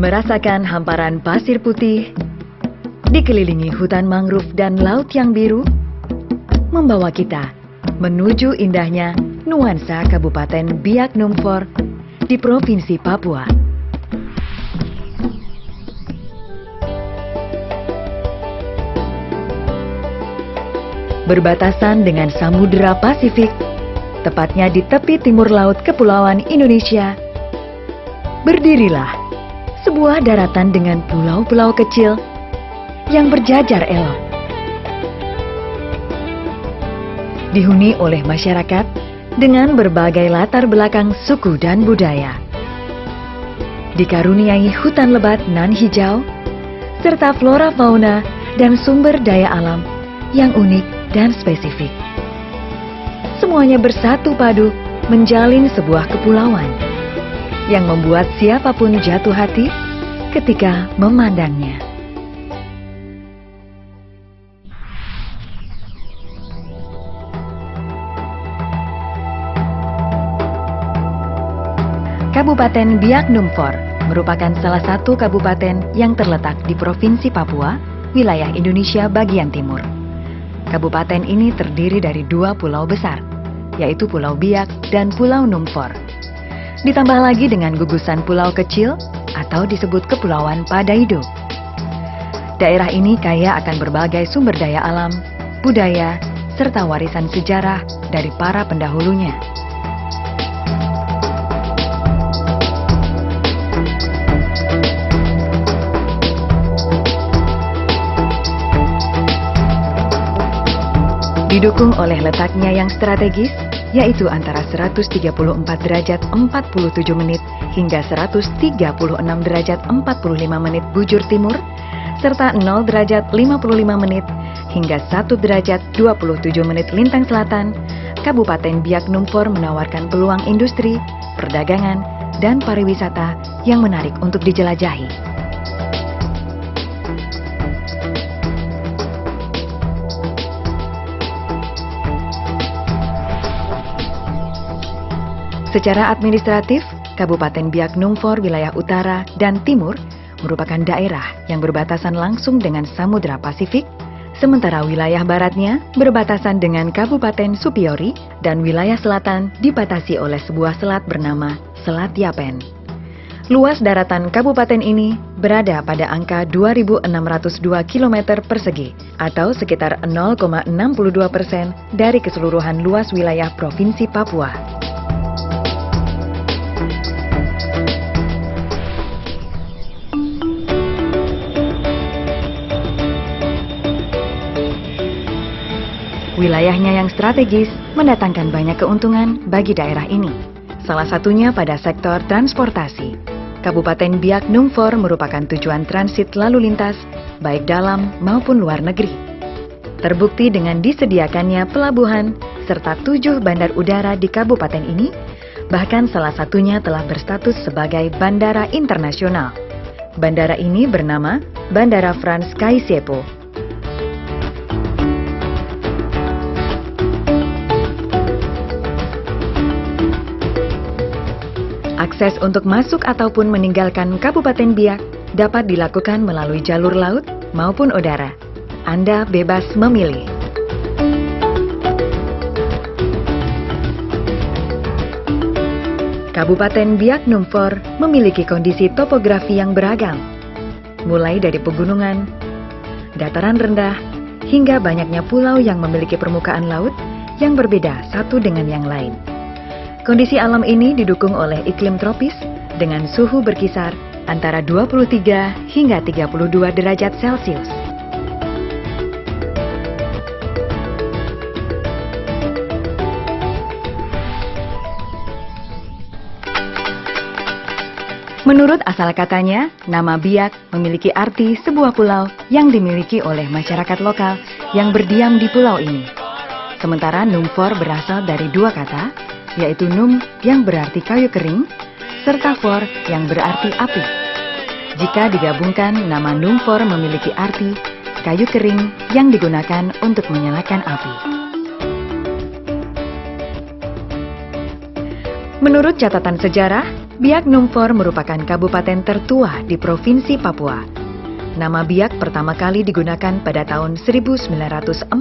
Merasakan hamparan pasir putih, dikelilingi hutan mangrove dan laut yang biru, membawa kita menuju indahnya nuansa Kabupaten Biak Numfor di Provinsi Papua. Berbatasan dengan Samudra Pasifik, tepatnya di tepi timur laut Kepulauan Indonesia, berdirilah sebuah daratan dengan pulau-pulau kecil yang berjajar elok. Dihuni oleh masyarakat dengan berbagai latar belakang suku dan budaya. Dikaruniai hutan lebat nan hijau, serta flora fauna dan sumber daya alam yang unik dan spesifik. Semuanya bersatu padu menjalin sebuah kepulauan yang membuat siapapun jatuh hati ketika memandangnya. Kabupaten Biak Numfor merupakan salah satu kabupaten yang terletak di Provinsi Papua, wilayah Indonesia bagian timur. Kabupaten ini terdiri dari dua pulau besar, yaitu Pulau Biak dan Pulau Numfor. Ditambah lagi dengan gugusan pulau kecil atau disebut Kepulauan Padaido. Daerah ini kaya akan berbagai sumber daya alam, budaya, serta warisan sejarah dari para pendahulunya. Didukung oleh letaknya yang strategis, yaitu antara 134 derajat 47 menit hingga 136 derajat 45 menit bujur timur, serta 0 derajat 55 menit hingga 1 derajat 27 menit lintang selatan, Kabupaten Biak Numfor menawarkan peluang industri, perdagangan, dan pariwisata yang menarik untuk dijelajahi. Secara administratif, Kabupaten Biak Numfor wilayah utara dan timur merupakan daerah yang berbatasan langsung dengan Samudra Pasifik, sementara wilayah baratnya berbatasan dengan Kabupaten Supiori dan wilayah selatan dibatasi oleh sebuah selat bernama Selat Yapen. Luas daratan kabupaten ini berada pada angka 2.602 km persegi atau sekitar 0,62% dari keseluruhan luas wilayah Provinsi Papua. Wilayahnya yang strategis mendatangkan banyak keuntungan bagi daerah ini. Salah satunya pada sektor transportasi. Kabupaten Biak Numfor merupakan tujuan transit lalu lintas, baik dalam maupun luar negeri. Terbukti dengan disediakannya pelabuhan, serta 7 bandar udara di kabupaten ini, bahkan salah satunya telah berstatus sebagai bandara internasional. Bandara ini bernama Bandara Frans Kaisiepo. Akses untuk masuk ataupun meninggalkan Kabupaten Biak dapat dilakukan melalui jalur laut maupun udara. Anda bebas memilih. Kabupaten Biak Numfor memiliki kondisi topografi yang beragam, mulai dari pegunungan, dataran rendah, hingga banyaknya pulau yang memiliki permukaan laut yang berbeda satu dengan yang lain. Kondisi alam ini didukung oleh iklim tropis dengan suhu berkisar antara 23 hingga 32 derajat Celcius. Menurut asal katanya, nama Biak memiliki arti sebuah pulau yang dimiliki oleh masyarakat lokal yang berdiam di pulau ini. Sementara Numfor berasal dari dua kata, yaitu num yang berarti kayu kering, serta for yang berarti api. Jika digabungkan, nama Numfor memiliki arti kayu kering yang digunakan untuk menyalakan api. Menurut catatan sejarah, Biak Numfor merupakan kabupaten tertua di Provinsi Papua. Nama Biak pertama kali digunakan pada tahun 1947.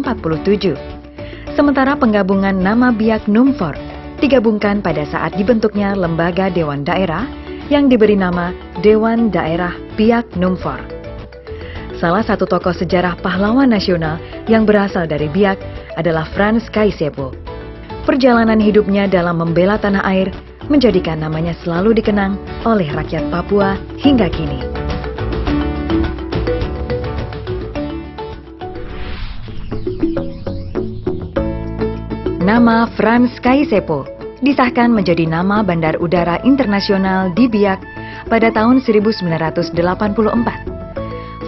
Sementara penggabungan nama Biak Numfor digabungkan pada saat dibentuknya Lembaga Dewan Daerah yang diberi nama Dewan Daerah Biak Numfor. Salah satu tokoh sejarah pahlawan nasional yang berasal dari Biak adalah Frans Kaisepo. Perjalanan hidupnya dalam membela tanah air menjadikan namanya selalu dikenang oleh rakyat Papua hingga kini. Nama Frans Kaisepo disahkan menjadi nama Bandar Udara Internasional di Biak pada tahun 1984.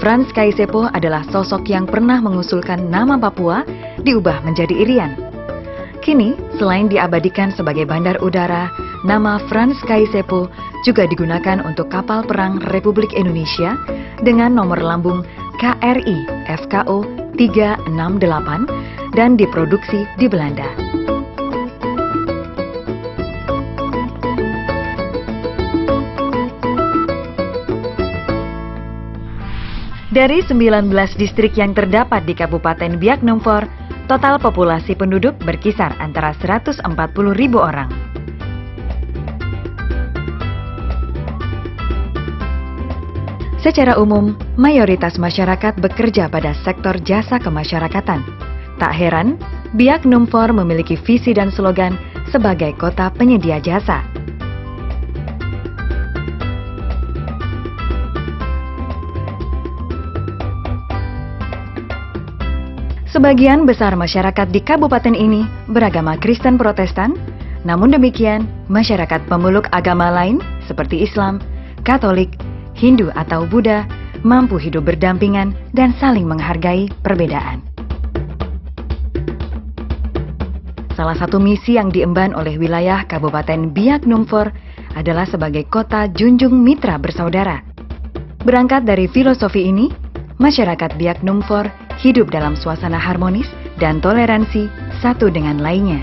Frans Kaisepo adalah sosok yang pernah mengusulkan nama Papua diubah menjadi Irian. Kini, selain diabadikan sebagai bandar udara, nama Frans Kaisepo juga digunakan untuk kapal perang Republik Indonesia dengan nomor lambung KRI FKO 368 dan diproduksi di Belanda. Dari 19 distrik yang terdapat di Kabupaten Biak Numfor, total populasi penduduk berkisar antara 140.000 orang. Secara umum, mayoritas masyarakat bekerja pada sektor jasa kemasyarakatan. Tak heran, Biak Numfor memiliki visi dan slogan sebagai kota penyedia jasa. Sebagian besar masyarakat di kabupaten ini beragama Kristen Protestan, namun demikian, masyarakat pemeluk agama lain seperti Islam, Katolik, Hindu atau Buddha mampu hidup berdampingan dan saling menghargai perbedaan. Salah satu misi yang diemban oleh wilayah Kabupaten Biak Numfor adalah sebagai kota junjung mitra bersaudara. Berangkat dari filosofi ini, masyarakat Biak Numfor hidup dalam suasana harmonis dan toleransi satu dengan lainnya.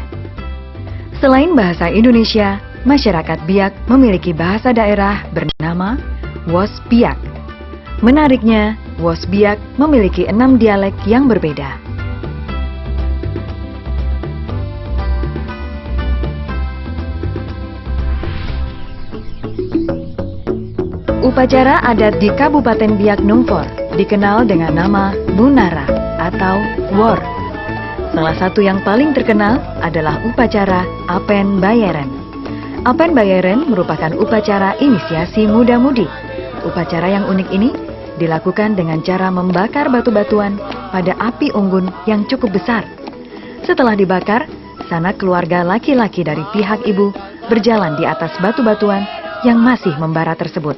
Selain bahasa Indonesia, masyarakat Biak memiliki bahasa daerah bernama Wos Biak. Menariknya, Wos Biak memiliki 6 dialek yang berbeda. Upacara adat di Kabupaten Biak Numfor dikenal dengan nama Munara atau Wor. Salah satu yang paling terkenal adalah upacara Apen Bayeren. Apen Bayeren merupakan upacara inisiasi muda-mudi. Upacara yang unik ini dilakukan dengan cara membakar batu-batuan pada api unggun yang cukup besar. Setelah dibakar, sanak keluarga laki-laki dari pihak ibu berjalan di atas batu-batuan yang masih membara tersebut.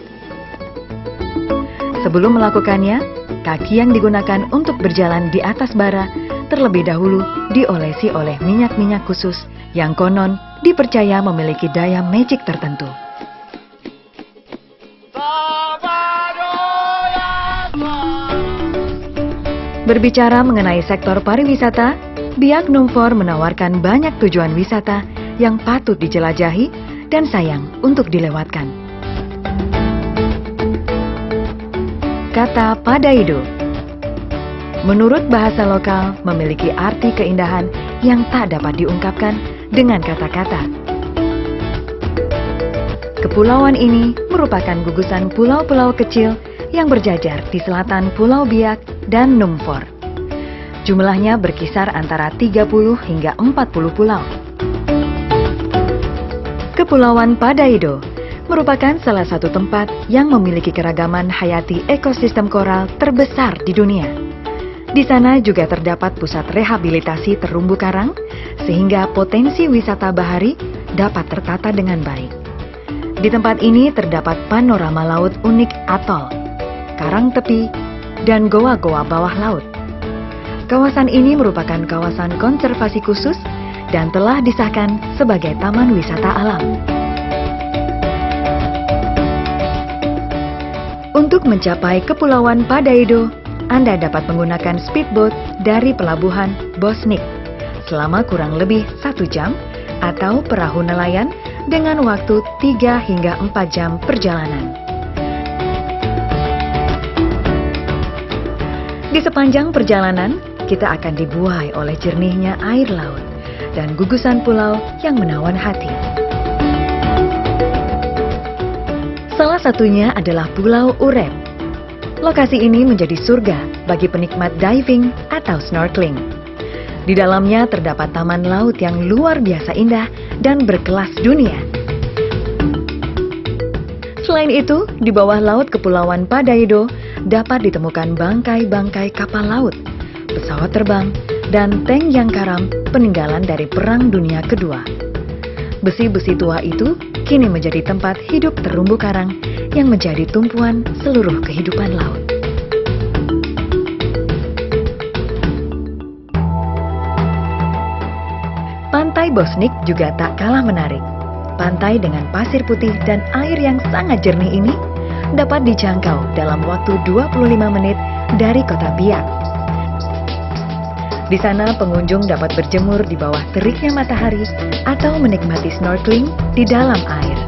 Sebelum melakukannya, kaki yang digunakan untuk berjalan di atas bara terlebih dahulu diolesi oleh minyak-minyak khusus yang konon dipercaya memiliki daya magic tertentu. Berbicara mengenai sektor pariwisata, Biak Numfor menawarkan banyak tujuan wisata yang patut dijelajahi dan sayang untuk dilewatkan. Kata Padaido menurut bahasa lokal memiliki arti keindahan yang tak dapat diungkapkan dengan kata-kata. Kepulauan ini merupakan gugusan pulau-pulau kecil yang berjajar di selatan Pulau Biak dan Numfor. Jumlahnya berkisar antara 30 hingga 40 pulau. Kepulauan Padaido merupakan salah satu tempat yang memiliki keragaman hayati ekosistem koral terbesar di dunia. Di sana juga terdapat pusat rehabilitasi terumbu karang, sehingga potensi wisata bahari dapat tertata dengan baik. Di tempat ini terdapat panorama laut unik atol, karang tepi, dan goa-goa bawah laut. Kawasan ini merupakan kawasan konservasi khusus dan telah disahkan sebagai taman wisata alam. Untuk mencapai Kepulauan Padaido, Anda dapat menggunakan speedboat dari pelabuhan Bosnik selama kurang lebih 1 jam atau perahu nelayan dengan waktu 3 hingga 4 jam perjalanan. Di sepanjang perjalanan, kita akan dibuai oleh jernihnya air laut dan gugusan pulau yang menawan hati. Salah satunya adalah Pulau Urep. Lokasi ini menjadi surga bagi penikmat diving atau snorkeling. Di dalamnya terdapat taman laut yang luar biasa indah dan berkelas dunia. Selain itu, di bawah laut Kepulauan Padaido dapat ditemukan bangkai-bangkai kapal laut, pesawat terbang, dan tank yang karam peninggalan dari Perang Dunia Kedua. Besi-besi tua itu kini menjadi tempat hidup terumbu karang yang menjadi tumpuan seluruh kehidupan laut. Pantai Bosnik juga tak kalah menarik. Pantai dengan pasir putih dan air yang sangat jernih ini dapat dijangkau dalam waktu 25 menit dari kota Biak. Di sana pengunjung dapat berjemur di bawah teriknya matahari atau menikmati snorkeling di dalam air.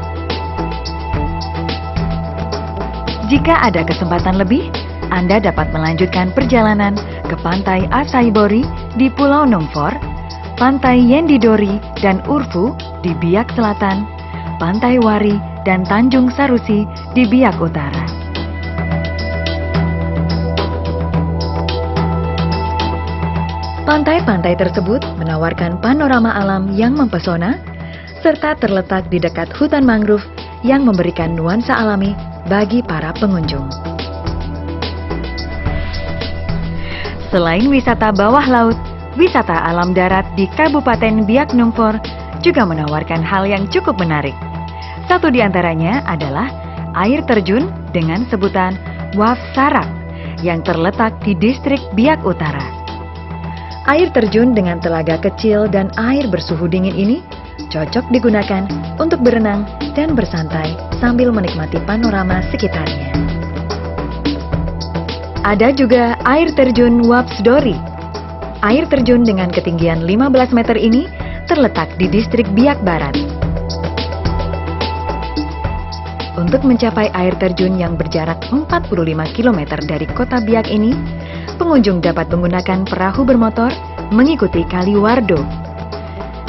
Jika ada kesempatan lebih, Anda dapat melanjutkan perjalanan ke Pantai Asaibori di Pulau Nongfor, Pantai Yendidori dan Urfu di Biak Selatan, Pantai Wari dan Tanjung Sarusi di Biak Utara. Pantai-pantai tersebut menawarkan panorama alam yang mempesona, serta terletak di dekat hutan mangrove yang memberikan nuansa alami bagi para pengunjung. Selain wisata bawah laut, wisata alam darat di Kabupaten Biak Numfor juga menawarkan hal yang cukup menarik. Satu di antaranya adalah air terjun dengan sebutan Waf Sarak yang terletak di distrik Biak Utara. Air terjun dengan telaga kecil dan air bersuhu dingin ini cocok digunakan untuk berenang dan bersantai sambil menikmati panorama sekitarnya. Ada juga air terjun Wapsdori. Air terjun dengan ketinggian 15 meter ini terletak di distrik Biak Barat. Untuk mencapai air terjun yang berjarak 45 km dari kota Biak ini, pengunjung dapat menggunakan perahu bermotor mengikuti Kali Wardo.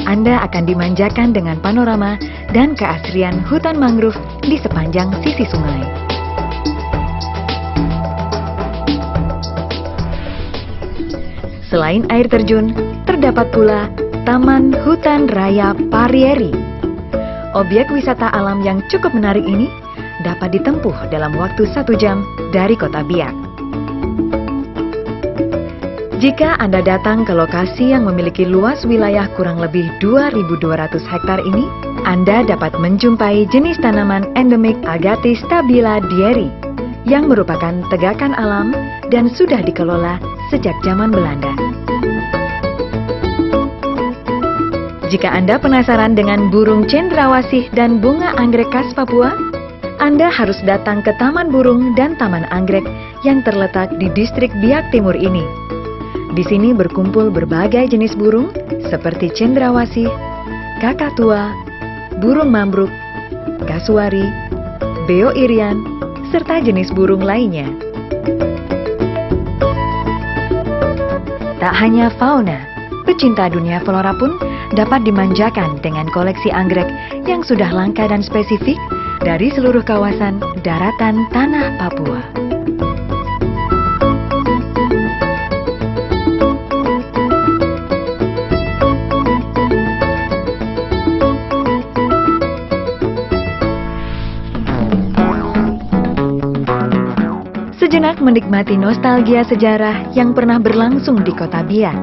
Anda akan dimanjakan dengan panorama dan keasrian hutan mangrove di sepanjang sisi sungai. Selain air terjun, terdapat pula Taman Hutan Raya Parieri. Objek wisata alam yang cukup menarik ini dapat ditempuh dalam waktu 1 jam dari kota Biak. Jika Anda datang ke lokasi yang memiliki luas wilayah kurang lebih 2.200 hektar ini, Anda dapat menjumpai jenis tanaman endemik Agathis stabila dieri yang merupakan tegakan alam dan sudah dikelola sejak zaman Belanda. Jika Anda penasaran dengan burung cendrawasih dan bunga anggrek khas Papua, Anda harus datang ke Taman Burung dan Taman Anggrek yang terletak di distrik Biak Timur ini. Di sini berkumpul berbagai jenis burung seperti cendrawasih, kakatua, burung mambruk, kasuari, beo irian, serta jenis burung lainnya. Tak hanya fauna, pecinta dunia flora pun dapat dimanjakan dengan koleksi anggrek yang sudah langka dan spesifik dari seluruh kawasan daratan tanah Papua. Sejenak menikmati nostalgia sejarah yang pernah berlangsung di kota Biak,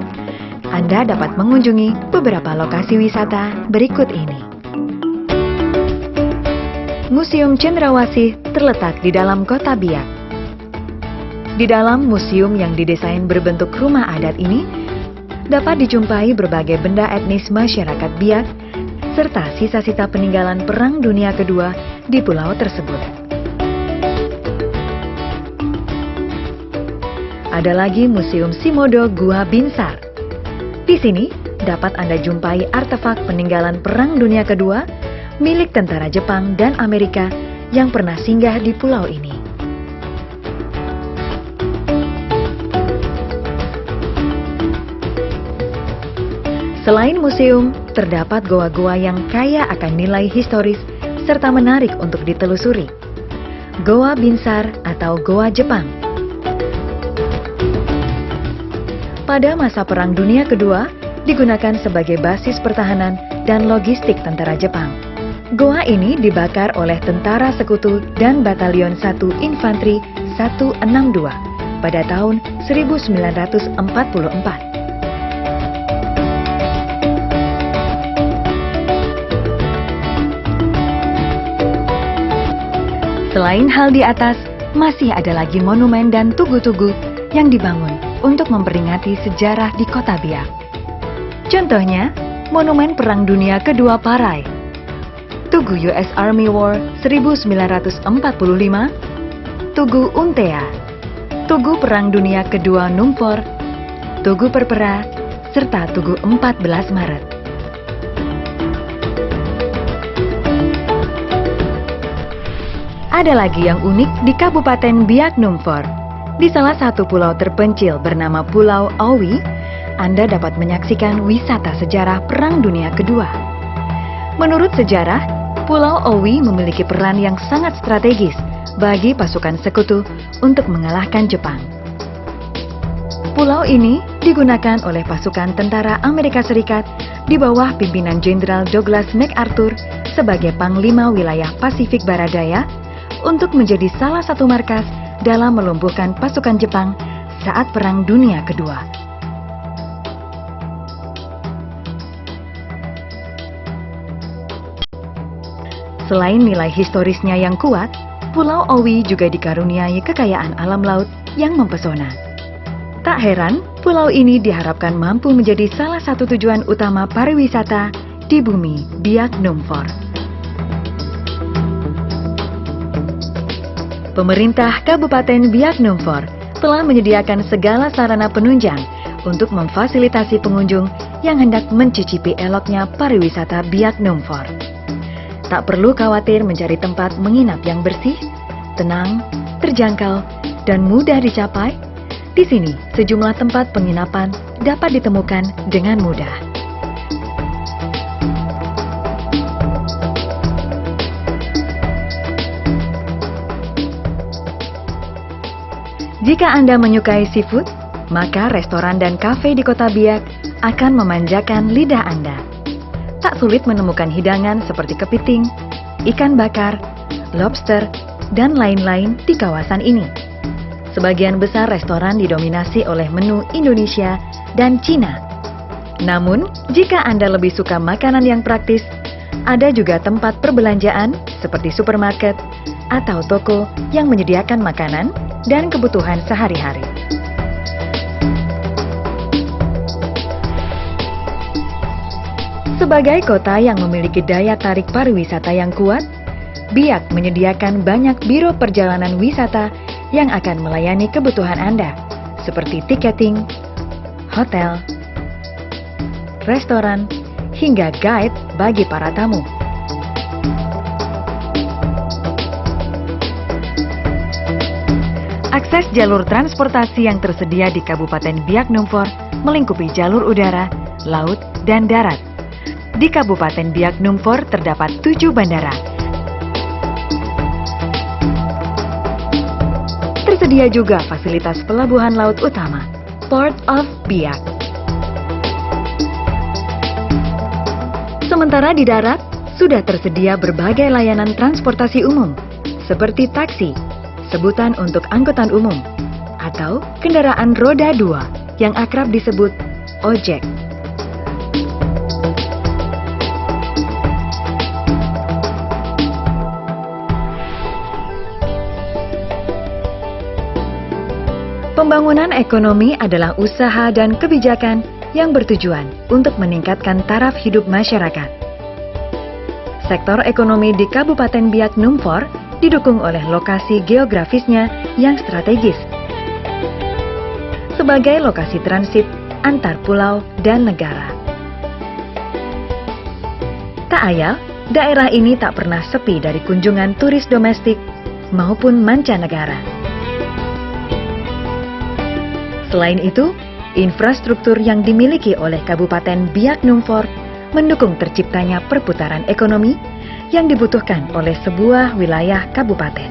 Anda dapat mengunjungi beberapa lokasi wisata berikut ini. Museum Cendrawasih terletak di dalam kota Biak. Di dalam museum yang didesain berbentuk rumah adat ini, dapat dijumpai berbagai benda etnis masyarakat Biak, serta sisa-sisa peninggalan Perang Dunia Kedua di pulau tersebut. Ada lagi Museum Simodo Gua Binsar. Di sini dapat Anda jumpai artefak peninggalan Perang Dunia Kedua, milik tentara Jepang dan Amerika yang pernah singgah di pulau ini. Selain museum, terdapat goa-goa yang kaya akan nilai historis serta menarik untuk ditelusuri. Goa Binsar atau Goa Jepang. Pada masa Perang Dunia Kedua, digunakan sebagai basis pertahanan dan logistik tentara Jepang. Goa ini dibakar oleh tentara sekutu dan Batalion 1 Infanteri 162 pada tahun 1944. Selain hal di atas, masih ada lagi monumen dan tugu-tugu yang dibangun untuk memperingati sejarah di Kota Biak. Contohnya, Monumen Perang Dunia Kedua Parai, Tugu US Army War 1945, Tugu Untea, Tugu Perang Dunia Kedua Numfor, Tugu Perpera, serta Tugu 14 Maret. Ada lagi yang unik di Kabupaten Biak Numfor. Di salah satu pulau terpencil bernama Pulau Owi, Anda dapat menyaksikan wisata sejarah Perang Dunia Kedua. Menurut sejarah, Pulau Owi memiliki peran yang sangat strategis bagi pasukan sekutu untuk mengalahkan Jepang. Pulau ini digunakan oleh pasukan tentara Amerika Serikat di bawah pimpinan Jenderal Douglas MacArthur sebagai Panglima Wilayah Pasifik Barat Daya untuk menjadi salah satu markas dalam melumpuhkan pasukan Jepang saat Perang Dunia Kedua. Selain nilai historisnya yang kuat, Pulau Owi juga dikaruniai kekayaan alam laut yang mempesona. Tak heran, pulau ini diharapkan mampu menjadi salah satu tujuan utama pariwisata di bumi Biak Numfor. Pemerintah Kabupaten Biak Numfor telah menyediakan segala sarana penunjang untuk memfasilitasi pengunjung yang hendak mencicipi eloknya pariwisata Biak Numfor. Tak perlu khawatir mencari tempat menginap yang bersih, tenang, terjangkau, dan mudah dicapai. Di sini, sejumlah tempat penginapan dapat ditemukan dengan mudah. Jika Anda menyukai seafood, maka restoran dan kafe di Kota Biak akan memanjakan lidah Anda. Tak sulit menemukan hidangan seperti kepiting, ikan bakar, lobster, dan lain-lain di kawasan ini. Sebagian besar restoran didominasi oleh menu Indonesia dan Cina. Namun, jika Anda lebih suka makanan yang praktis, ada juga tempat perbelanjaan seperti supermarket atau toko yang menyediakan makanan dan kebutuhan sehari-hari. Sebagai kota yang memiliki daya tarik pariwisata yang kuat, Biak menyediakan banyak biro perjalanan wisata yang akan melayani kebutuhan Anda, seperti tiketing, hotel, restoran, hingga guide bagi para tamu. Akses jalur transportasi yang tersedia di Kabupaten Biak Numfor melingkupi jalur udara, laut, dan darat. Di Kabupaten Biak Numfor terdapat 7 bandara. Tersedia juga fasilitas pelabuhan laut utama, Port of Biak. Sementara di darat, sudah tersedia berbagai layanan transportasi umum, seperti taksi, sebutan untuk angkutan umum, atau kendaraan roda 2 yang akrab disebut ojek. Pembangunan ekonomi adalah usaha dan kebijakan yang bertujuan untuk meningkatkan taraf hidup masyarakat. Sektor ekonomi di Kabupaten Biak Numfor didukung oleh lokasi geografisnya yang strategis. Sebagai lokasi transit antar pulau dan negara. Tak ayal, daerah ini tak pernah sepi dari kunjungan turis domestik maupun mancanegara. Selain itu, infrastruktur yang dimiliki oleh Kabupaten Biak Numfor mendukung terciptanya perputaran ekonomi yang dibutuhkan oleh sebuah wilayah kabupaten.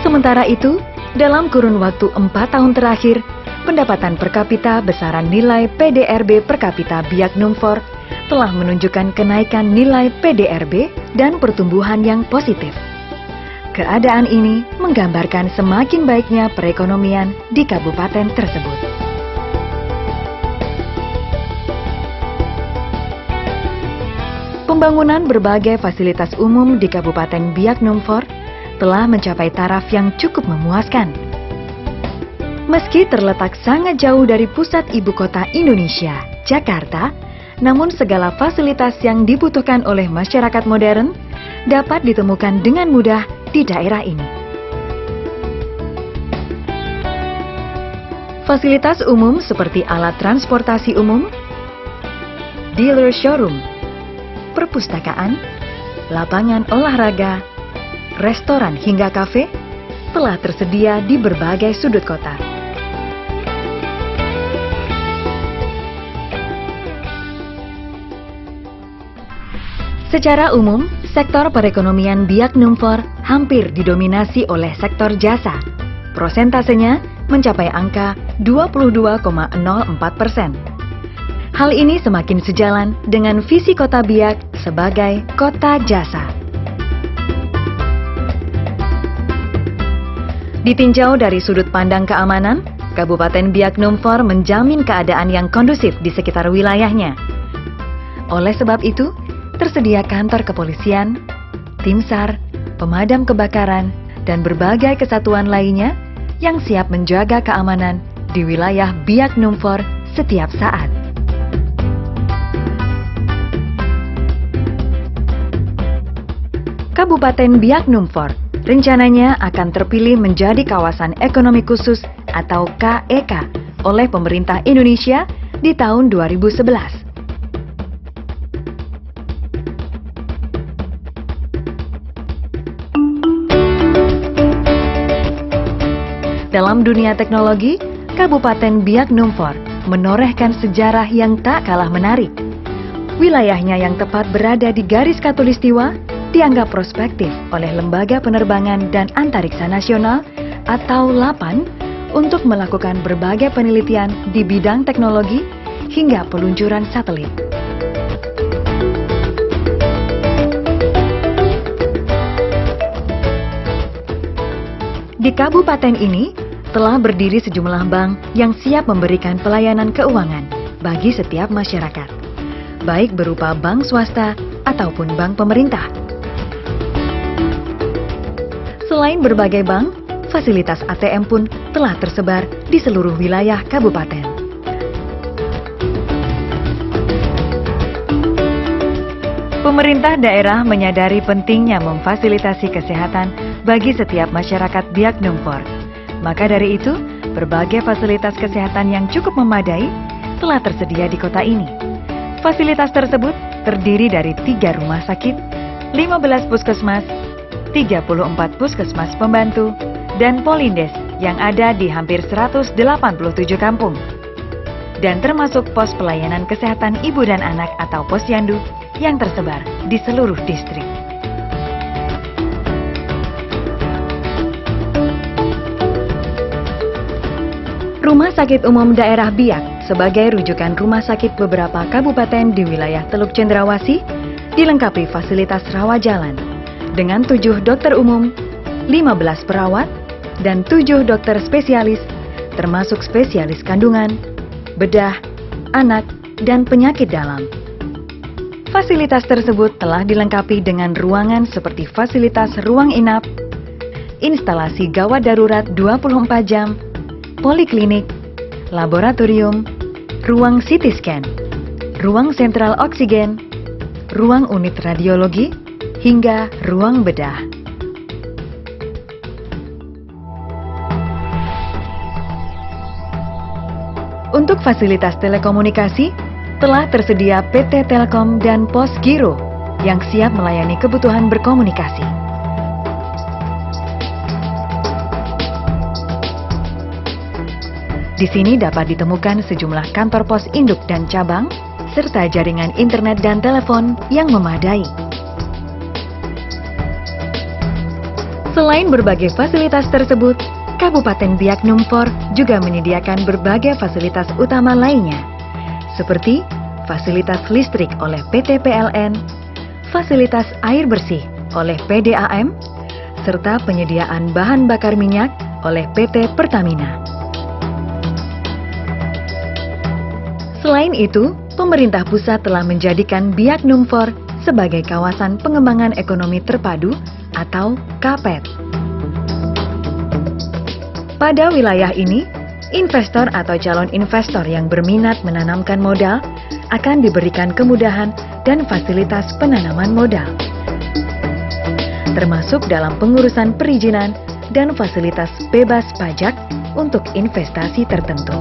Sementara itu, dalam kurun waktu 4 tahun terakhir, pendapatan per kapita besaran nilai PDRB per kapita Biak Numfor telah menunjukkan kenaikan nilai PDRB dan pertumbuhan yang positif. Keadaan ini menggambarkan semakin baiknya perekonomian di kabupaten tersebut. Pembangunan berbagai fasilitas umum di Kabupaten Biak Numfor telah mencapai taraf yang cukup memuaskan. Meski terletak sangat jauh dari pusat ibu kota Indonesia, Jakarta, namun segala fasilitas yang dibutuhkan oleh masyarakat modern dapat ditemukan dengan mudah di daerah ini. Fasilitas umum seperti alat transportasi umum, dealer showroom, perpustakaan, lapangan olahraga, restoran hingga kafe telah tersedia di berbagai sudut kota. Secara umum, sektor perekonomian Biak Numfor hampir didominasi oleh sektor jasa. Prosentasenya mencapai angka 22,04%. Hal ini semakin sejalan dengan visi Kota Biak sebagai kota jasa. Ditinjau dari sudut pandang keamanan, Kabupaten Biak Numfor menjamin keadaan yang kondusif di sekitar wilayahnya. Oleh sebab itu, tersedia kantor kepolisian, tim SAR, pemadam kebakaran, dan berbagai kesatuan lainnya yang siap menjaga keamanan di wilayah Biak Numfor setiap saat. Kabupaten Biak Numfor rencananya akan terpilih menjadi kawasan ekonomi khusus atau KEK oleh pemerintah Indonesia di tahun 2011. Dalam dunia teknologi, Kabupaten Biak Numfor menorehkan sejarah yang tak kalah menarik. Wilayahnya yang tepat berada di garis khatulistiwa dianggap prospektif oleh Lembaga Penerbangan dan Antariksa Nasional atau LAPAN untuk melakukan berbagai penelitian di bidang teknologi hingga peluncuran satelit. Di kabupaten ini, telah berdiri sejumlah bank yang siap memberikan pelayanan keuangan bagi setiap masyarakat, baik berupa bank swasta ataupun bank pemerintah. Selain berbagai bank, fasilitas ATM pun telah tersebar di seluruh wilayah kabupaten. Pemerintah daerah menyadari pentingnya memfasilitasi kesehatan bagi setiap masyarakat Biak Numfor. Maka dari itu, berbagai fasilitas kesehatan yang cukup memadai telah tersedia di kota ini. Fasilitas tersebut terdiri dari 3 rumah sakit, 15 puskesmas, 34 puskesmas pembantu, dan Polindes yang ada di hampir 187 kampung. Dan termasuk pos pelayanan kesehatan ibu dan anak atau posyandu yang tersebar di seluruh distrik. Rumah Sakit Umum Daerah Biak sebagai rujukan rumah sakit beberapa kabupaten di wilayah Teluk Cendrawasih dilengkapi fasilitas rawat jalan dengan 7 dokter umum, 15 perawat, dan 7 dokter spesialis termasuk spesialis kandungan, bedah, anak, dan penyakit dalam. Fasilitas tersebut telah dilengkapi dengan ruangan seperti fasilitas ruang inap, instalasi gawat darurat 24 jam, poliklinik, laboratorium, ruang CT scan, ruang sentral oksigen, ruang unit radiologi, hingga ruang bedah. Untuk fasilitas telekomunikasi, telah tersedia PT Telkom dan Pos Giro yang siap melayani kebutuhan berkomunikasi. Di sini dapat ditemukan sejumlah kantor pos induk dan cabang, serta jaringan internet dan telepon yang memadai. Selain berbagai fasilitas tersebut, Kabupaten Biak Numfor juga menyediakan berbagai fasilitas utama lainnya, seperti fasilitas listrik oleh PT PLN, fasilitas air bersih oleh PDAM, serta penyediaan bahan bakar minyak oleh PT Pertamina. Selain itu, pemerintah pusat telah menjadikan Biak Numfor sebagai kawasan pengembangan ekonomi terpadu atau KAPET. Pada wilayah ini, investor atau calon investor yang berminat menanamkan modal akan diberikan kemudahan dan fasilitas penanaman modal, termasuk dalam pengurusan perizinan dan fasilitas bebas pajak untuk investasi tertentu.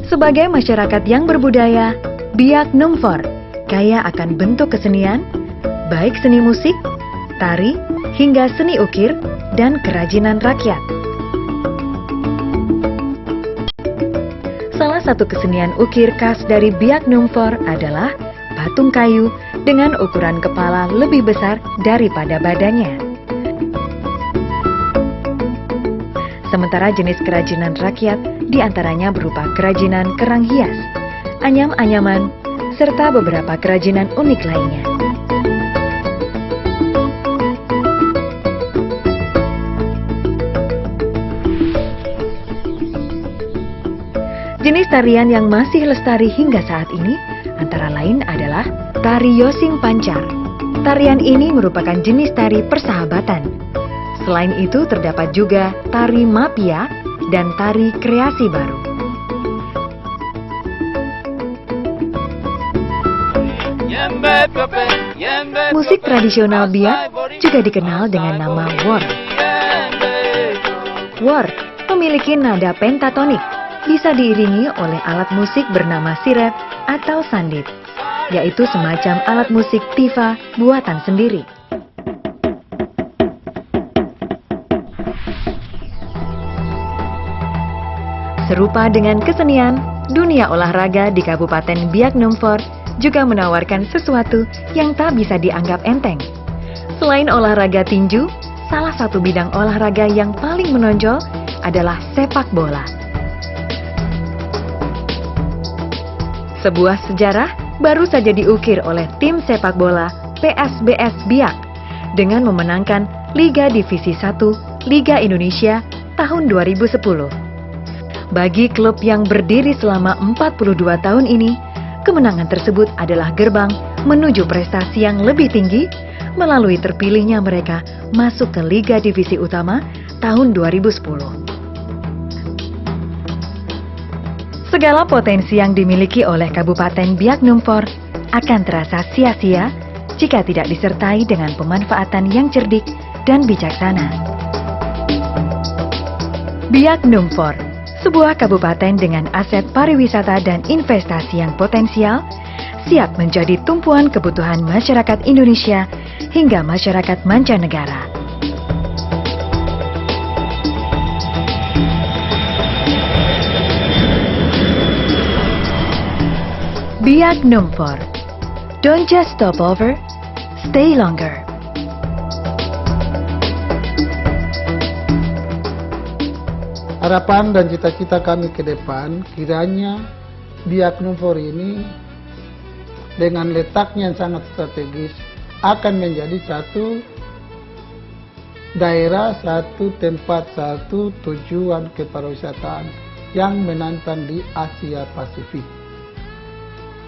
Sebagai masyarakat yang berbudaya, Biak Numfor kaya akan bentuk kesenian, baik seni musik, tari, hingga seni ukir dan kerajinan rakyat. Salah satu kesenian ukir khas dari Biak Numfor adalah patung kayu dengan ukuran kepala lebih besar daripada badannya. Sementara jenis kerajinan rakyat diantaranya berupa kerajinan kerang hias, anyam-anyaman, serta beberapa kerajinan unik lainnya. Jenis tarian yang masih lestari hingga saat ini antara lain adalah tari Yosing Pancar. Tarian ini merupakan jenis tari persahabatan. Selain itu terdapat juga tari Mapia dan tari kreasi baru. Musik tradisional Biak juga dikenal dengan nama Wor. Wor memiliki nada pentatonik, bisa diiringi oleh alat musik bernama siret atau sandit, yaitu semacam alat musik tifa buatan sendiri. Serupa dengan kesenian, dunia olahraga di Kabupaten Biak Numfor juga menawarkan sesuatu yang tak bisa dianggap enteng. Selain olahraga tinju, salah satu bidang olahraga yang paling menonjol adalah sepak bola. Sebuah sejarah baru saja diukir oleh tim sepak bola PSBS Biak dengan memenangkan Liga Divisi 1 Liga Indonesia tahun 2010. Bagi klub yang berdiri selama 42 tahun ini, kemenangan tersebut adalah gerbang menuju prestasi yang lebih tinggi melalui terpilihnya mereka masuk ke Liga Divisi Utama tahun 2010. Segala potensi yang dimiliki oleh Kabupaten Biak Numfor akan terasa sia-sia jika tidak disertai dengan pemanfaatan yang cerdik dan bijaksana. Biak Numfor, sebuah kabupaten dengan aset pariwisata dan investasi yang potensial, siap menjadi tumpuan kebutuhan masyarakat Indonesia hingga masyarakat mancanegara. Biak Numfor. Don't just stop over, stay longer. Harapan dan cita-cita kami ke depan, kiranya Biak Numfor ini dengan letaknya yang sangat strategis akan menjadi satu daerah, satu tempat, satu tujuan kepariwisataan yang menantang di Asia Pasifik.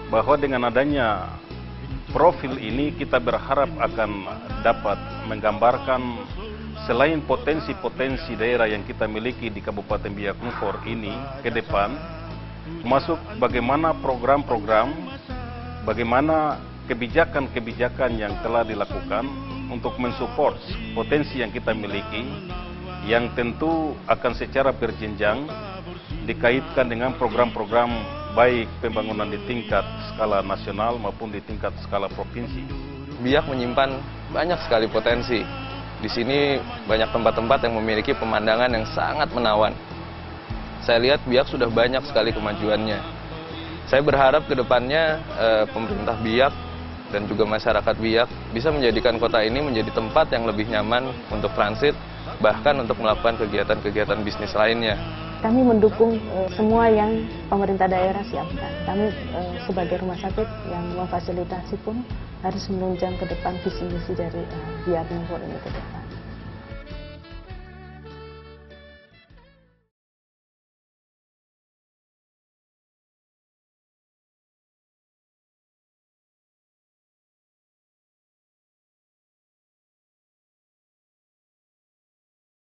Bahwa dengan adanya profil ini kita berharap akan dapat menggambarkan selain potensi-potensi daerah yang kita miliki di Kabupaten Biak Numfor ini ke depan, termasuk bagaimana program-program, bagaimana kebijakan-kebijakan yang telah dilakukan untuk mensupport potensi yang kita miliki, yang tentu akan secara berjenjang dikaitkan dengan program-program baik pembangunan di tingkat skala nasional maupun di tingkat skala provinsi. Biak menyimpan banyak sekali potensi. Di sini banyak tempat-tempat yang memiliki pemandangan yang sangat menawan. Saya lihat Biak sudah banyak sekali kemajuannya. Saya berharap ke depannya pemerintah Biak dan juga masyarakat Biak bisa menjadikan kota ini menjadi tempat yang lebih nyaman untuk transit, bahkan untuk melakukan kegiatan-kegiatan bisnis lainnya. Kami mendukung semua yang pemerintah daerah siapkan. Kami sebagai rumah sakit yang memfasilitasi pun harus menunjang ke depan visi misi dari Biak Numfor ini ke depan.